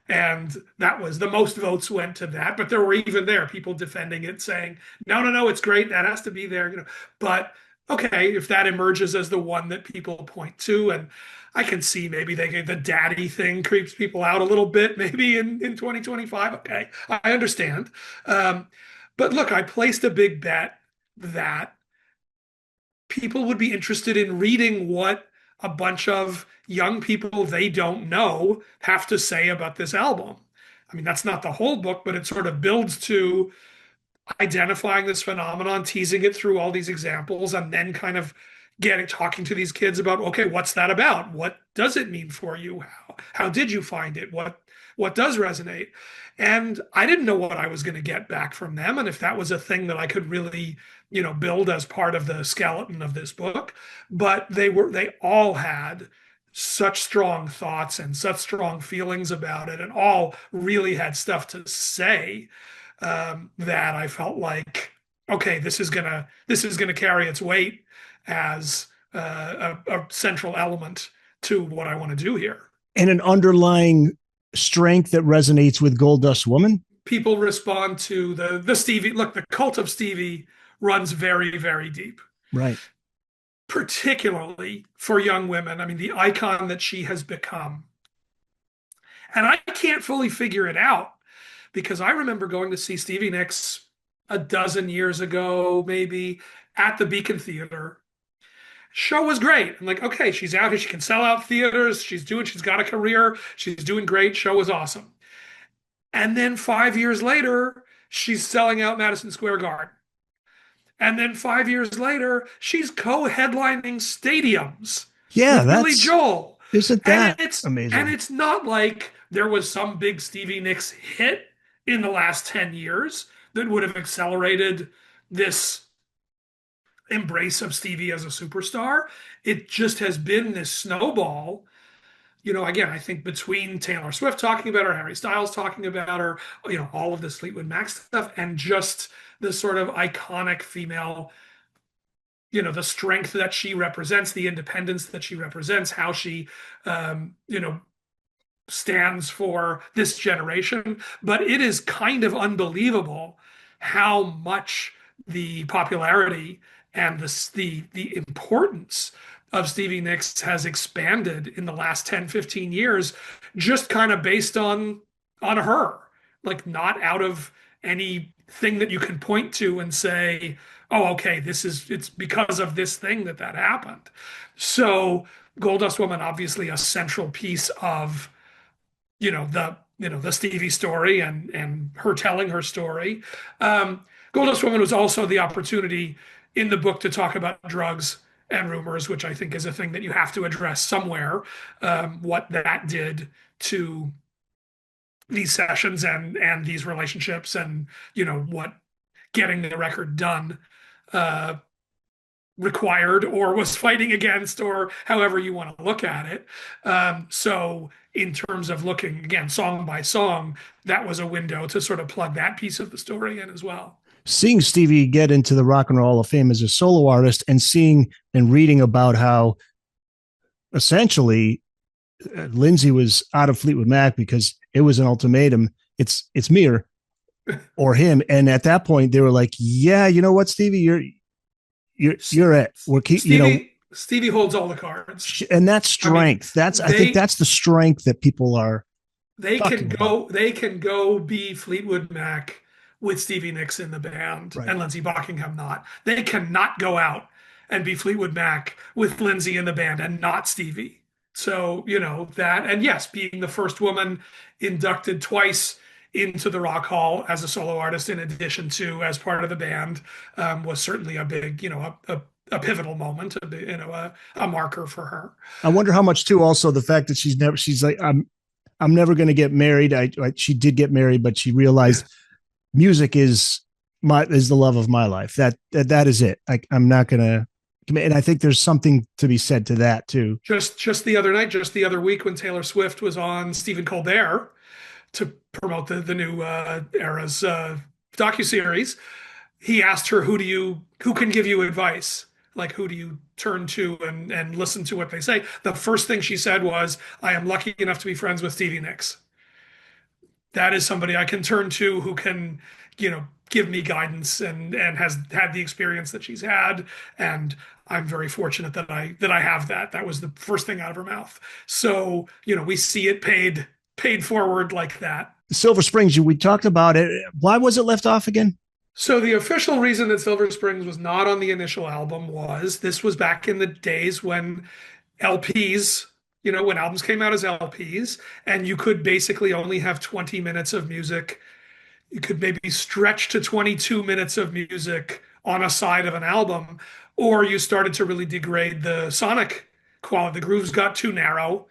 And that was the most votes went to that. But there were even there people defending it, saying, no, no, no, it's great. That has to be there. But okay, if that emerges as the one that people point to, and I can see maybe the daddy thing creeps people out a little bit, maybe in 2025. Okay, I understand. But look, I placed a big bet that people would be interested in reading what a bunch of young people they don't know have to say about this album. I mean, that's not the whole book, but it sort of builds to identifying this phenomenon, teasing it through all these examples, and then kind of talking to these kids about, okay, what's that about? What does it mean for you? How did you find it? What does resonate? And I didn't know what I was going to get back from them, and if that was a thing that I could really, build as part of the skeleton of this book. But they all had such strong thoughts and such strong feelings about it, and all really had stuff to say, that I felt like, okay, this is gonna carry its weight as a central element to what I want to do here. And an underlying strength that resonates with Gold Dust Woman. People respond to the Stevie. Look, the cult of Stevie runs very, very deep, Right. particularly for young women. I mean, the icon that she has become. And I can't fully figure it out because I remember going to see Stevie Nicks a dozen years ago, maybe at the Beacon Theater. Show was great. I'm like, okay, she's out here. She can sell out theaters. She's got a career. She's doing great. Show was awesome. And then 5 years later, she's selling out Madison Square Garden. And then 5 years later, she's co-headlining stadiums Yeah, with Billy Joel. Isn't And that it's amazing? and it's not like there was some big Stevie Nicks hit in the last 10 years that would have accelerated this embrace of Stevie as a superstar. It just has been this snowball. Again, I think between Taylor Swift talking about her, Harry Styles talking about her, all of this Fleetwood Mac stuff, and just the sort of iconic female, the strength that she represents, the independence that she represents, how she, stands for this generation. But it is kind of unbelievable how much the popularity and the importance of Stevie Nicks has expanded in the last 10, 15 years, just kind of based on her, like not out of anything that you can point to and say, oh, okay, it's because of this thing that happened. So Goldust Woman, obviously a central piece of, the Stevie story and her telling her story. Goldust Woman was also the opportunity in the book to talk about drugs and Rumours, which I think is a thing that you have to address somewhere, what that did to these sessions and these relationships, and what getting the record done uh, required or was fighting against, or however you want to look at it. So in terms of looking again song by song, that was a window to sort of plug that piece of the story in as well. Seeing Stevie get into the Rock and Roll Hall of Fame as a solo artist, and seeing and reading about how essentially Lindsay was out of Fleetwood Mac because it was an ultimatum. It's me or him. And at that point, they were like, "Yeah, you know what, Stevie, you're it. We're Stevie holds all the cards, and that's strength. I mean, I think that's the strength that people are talking about. they can go be Fleetwood Mac with Stevie Nicks in the band Right. and Lindsey Buckingham not. They cannot go out and be Fleetwood Mac with Lindsey in the band and not Stevie. So, that, and yes, being the first woman inducted twice into the Rock Hall as a solo artist, in addition to as part of the band, was certainly a big, a pivotal moment, a marker for her. I wonder how much too. Also, the fact that she's like, I'm never going to get married. She did get married, but she realized music is the love of my life. That is it. I'm not going to. And I think there's something to be said to that too. Just the other night, just the other week, when Taylor Swift was on Stephen Colbert to promote the new Era's docuseries, he asked her, who can give you advice? Like, who do you turn to and listen to what they say? The first thing she said was, I am lucky enough to be friends with Stevie Nicks. That is somebody I can turn to who can, give me guidance and has had the experience that she's had. And I'm very fortunate that I have that. That was the first thing out of her mouth. So, we see it paid forward like that. Silver Springs, we talked about it. Why was it left off again? So the official reason that Silver Springs was not on the initial album was this was back in the days when LPs, when albums came out as LPs, and you could basically only have 20 minutes of music. You could maybe stretch to 22 minutes of music on a side of an album, or you started to really degrade the sonic quality. The grooves got too narrow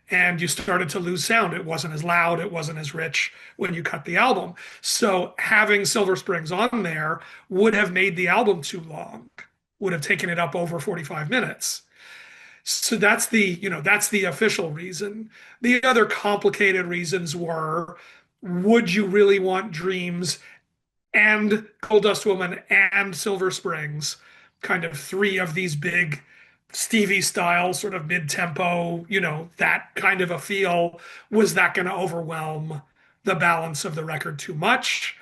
and you started to lose sound. It wasn't as loud, it wasn't as rich when you cut the album. So having Silver Springs on there would have made the album too long, would have taken it up over 45 minutes. So that's the official reason. The other complicated reasons were, would you really want Dreams and Cold Dust Woman and Silver Springs, kind of three of these big Stevie style, sort of mid-tempo, that kind of a feel? Was that going to overwhelm the balance of the record too much?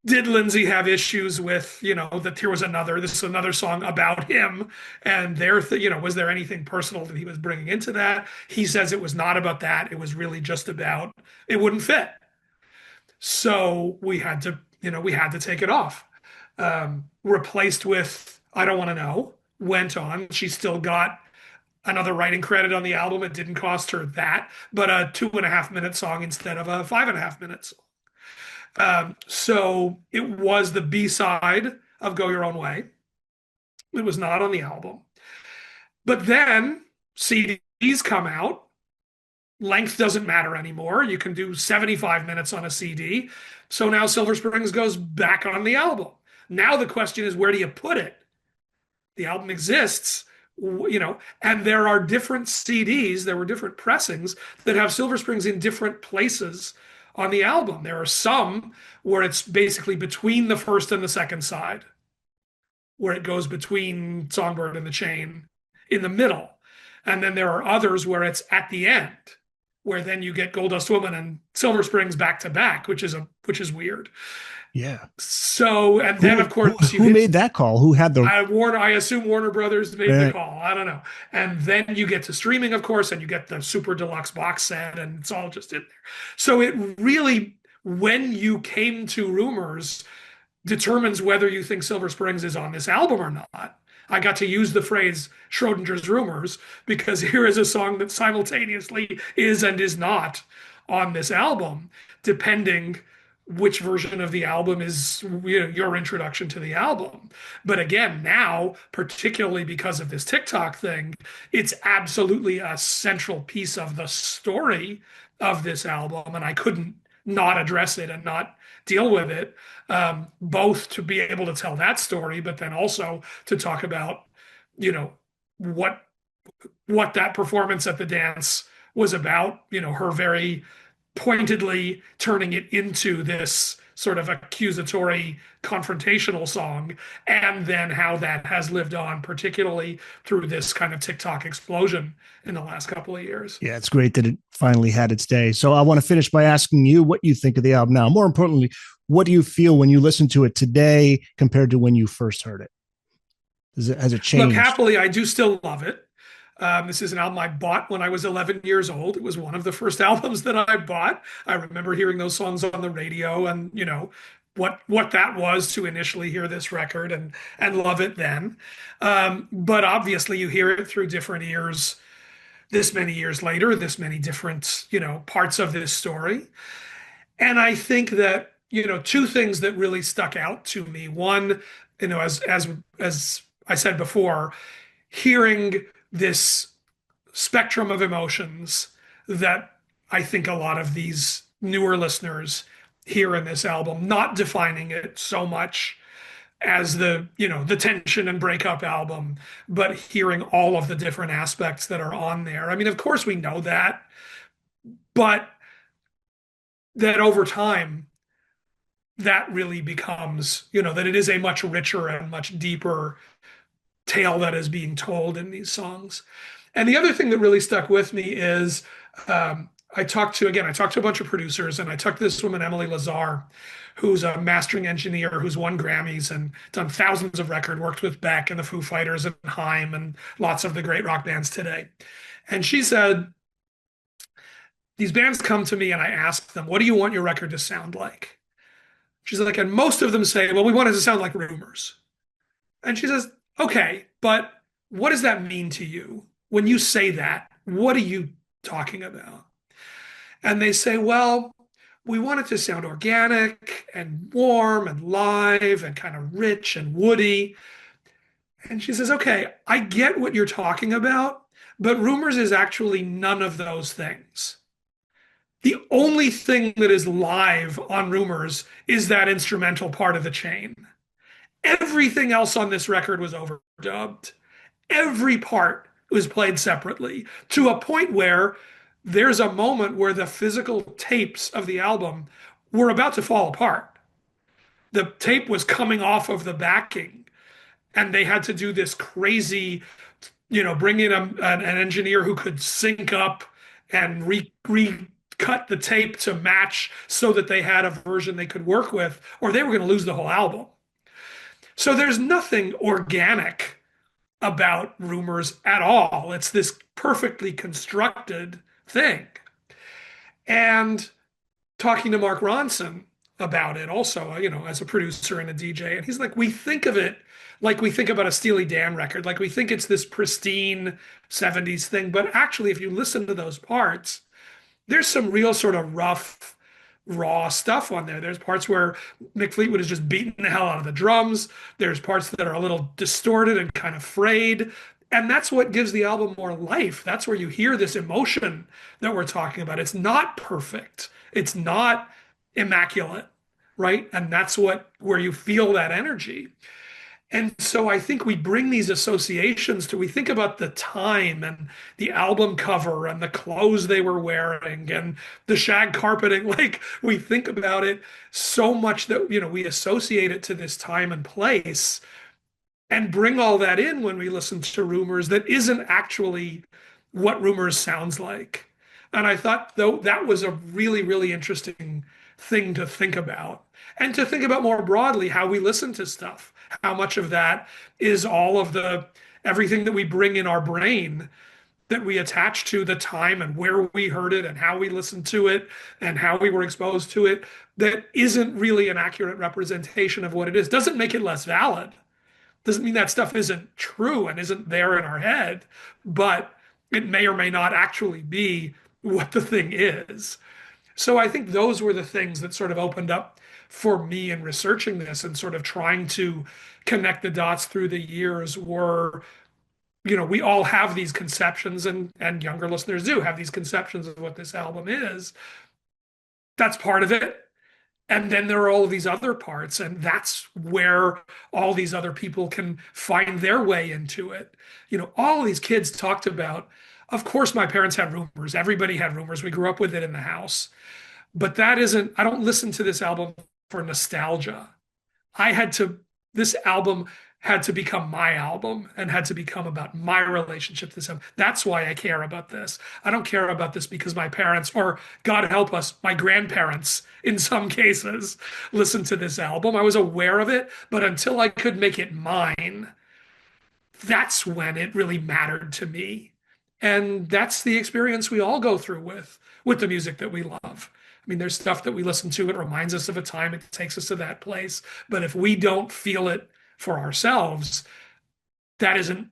Did Lindsey have issues with, that this is another song about him, and was there anything personal that he was bringing into that? He says it was not about that. It was really just about, it wouldn't fit. So we had to take it off. Replaced with I Don't Want to Know, went on. She still got another writing credit on the album. It didn't cost her that, but a 2.5 minute song instead of a 5.5 minute song. So it was the B-side of Go Your Own Way. It was not on the album. But then CDs come out. Length doesn't matter anymore. You can do 75 minutes on a CD. So now Silver Springs goes back on the album. Now the question is, where do you put it? The album exists, and there are different CDs, there were different pressings that have Silver Springs in different places on the album. There are some where it's basically between the first and the second side, where it goes between Songbird and the Chain in the middle. And then there are others where it's at the end, where then you get Gold Dust Woman and Silver Springs back to back, which is weird. Yeah. So, and then of course who made that call? Who had the I assume Warner Brothers made the call. I don't know. And then you get to streaming, of course, and you get the super deluxe box set, and it's all just in there. So it really, when you came to Rumours, determines whether you think Silver Springs is on this album or not. I got to use the phrase Schrodinger's Rumours because here is a song that simultaneously is and is not on this album, depending which version of the album is, your introduction to the album. But again, now, particularly because of this TikTok thing, it's absolutely a central piece of the story of this album. And I couldn't not address it and not deal with it, both to be able to tell that story, but then also to talk about, you know, what what that performance at the dance was about, her very pointedly turning it into this sort of accusatory confrontational song, and then how that has lived on, particularly through this kind of TikTok explosion in the last couple of years. Yeah, it's great that it finally had its day. So I want to finish by asking you what you think of the album now. More importantly, what do you feel when you listen to it today compared to when you first heard it? Has it Look, changed? happily, I do still love it. This is an album I bought when I was 11 years old. It was one of the first albums that I bought. I remember hearing those songs on the radio, and what that was to initially hear this record and love it then. But obviously, you hear it through different ears. This many years later, this many different parts of this story, and I think that two things that really stuck out to me. One, as I said before, hearing this spectrum of emotions that I think a lot of these newer listeners hear in this album, not defining it so much as the tension and breakup album, but hearing all of the different aspects that are on there. I mean, of course we know that, but that over time, that really becomes, that it is a much richer and much deeper tale that is being told in these songs. And the other thing that really stuck with me is, I talked to a bunch of producers, and I talked to this woman, Emily Lazar, who's a mastering engineer who's won Grammys and done thousands of records, worked with Beck and the Foo Fighters and Haim and lots of the great rock bands today. And she said, these bands come to me and I ask them, what do you want your record to sound like? She's like, and most of them say, well, we want it to sound like Rumours. And she says, okay, but what does that mean to you? When you say that, what are you talking about? And they say, well, we want it to sound organic and warm and live and kind of rich and woody. And she says, okay, I get what you're talking about, but Rumours is actually none of those things. The only thing that is live on Rumours is that instrumental part of the chain. Everything else on this record was overdubbed. Every part was played separately, to a point where there's a moment where the physical tapes of the album were about to fall apart. The tape was coming off of the backing, and they had to do this crazy, bring in an engineer who could sync up and recut the tape to match so that they had a version they could work with, or they were going to lose the whole album. So there's nothing organic about Rumours at all. It's this perfectly constructed thing. And talking to Mark Ronson about it also, as a producer and a DJ, and he's like, we think of it like we think about a Steely Dan record, like we think it's this pristine 70s thing. But actually, if you listen to those parts, there's some real sort of rough, raw stuff on there. There's parts where Mick Fleetwood is just beating the hell out of the drums. There's parts that are a little distorted and kind of frayed. And that's what gives the album more life. That's where you hear this emotion that we're talking about. It's not perfect. It's not immaculate, right? And that's where you feel that energy. And so I think we bring these associations we think about the time and the album cover and the clothes they were wearing and the shag carpeting. Like, we think about it so much that, we associate it to this time and place, and bring all that in when we listen to Rumours that isn't actually what Rumours sounds like. And I thought, though, that was a really, really interesting thing to think about, and to think about more broadly how we listen to stuff. How much of that is all of everything that we bring in our brain that we attach to the time and where we heard it and how we listened to it and how we were exposed to it, that isn't really an accurate representation of what it is. Doesn't make it less valid. Doesn't mean that stuff isn't true and isn't there in our head, but it may or may not actually be what the thing is. So I think those were the things that sort of opened up for me in researching this and sort of trying to connect the dots through the years were, we all have these conceptions, and younger listeners do have these conceptions of what this album is. That's part of it. And then there are all of these other parts, and that's where all these other people can find their way into it. All of these kids talked about, of course, my parents had Rumors. Everybody had Rumors. We grew up with it in the house. But I don't listen to this album for nostalgia. I had to, this album had to become my album and had to become about my relationship to this album. That's why I care about this. I don't care about this because my parents, or God help us, my grandparents, in some cases, listened to this album. I was aware of it, but until I could make it mine, that's when it really mattered to me. And that's the experience we all go through with the music that we love. I mean, there's stuff that we listen to, it reminds us of a time, it takes us to that place. But if we don't feel it for ourselves, that isn't,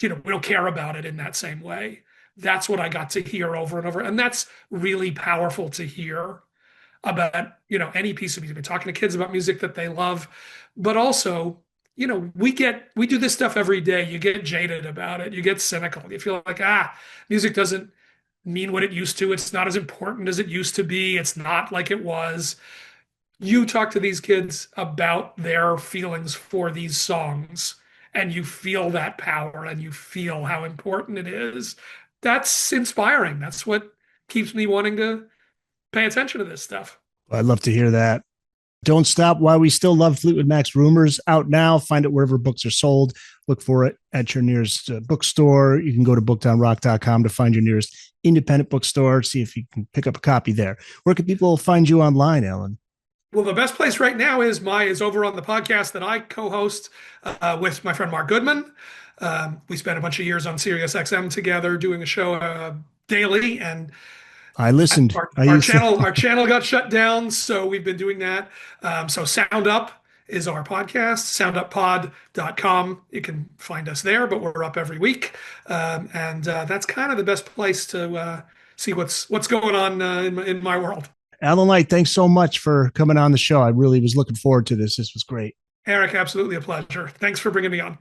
we don't care about it in that same way. That's what I got to hear over and over. And that's really powerful to hear about, any piece of music. We're talking to kids about music that they love, but also, we do this stuff every day. You get jaded about it. You get cynical. You feel like, music doesn't mean what it used to. It's not as important as it used to be. It's not like it was. You talk to these kids about their feelings for these songs, and you feel that power and you feel how important it is. That's inspiring. That's what keeps me wanting to pay attention to this stuff. I'd love to hear that. Don't stop while we still love Fleetwood Mac's Rumours, out now. Find it wherever books are sold. Look for it at your nearest bookstore. You can go to bookedonrock.com to find your nearest independent bookstore. See if you can pick up a copy there. Where can people find you online, Alan? Well, the best place right now is over on the podcast that I co-host with my friend Mark Goodman. We spent a bunch of years on Sirius XM together doing a show daily, and I listened. Our channel got shut down, so we've been doing that. So Sound Up is our podcast, sounduppod.com. You can find us there, but we're up every week. And that's kind of the best place to see what's going on in my world. Alan Light, thanks so much for coming on the show. I really was looking forward to this. This was great. Eric, absolutely a pleasure. Thanks for bringing me on.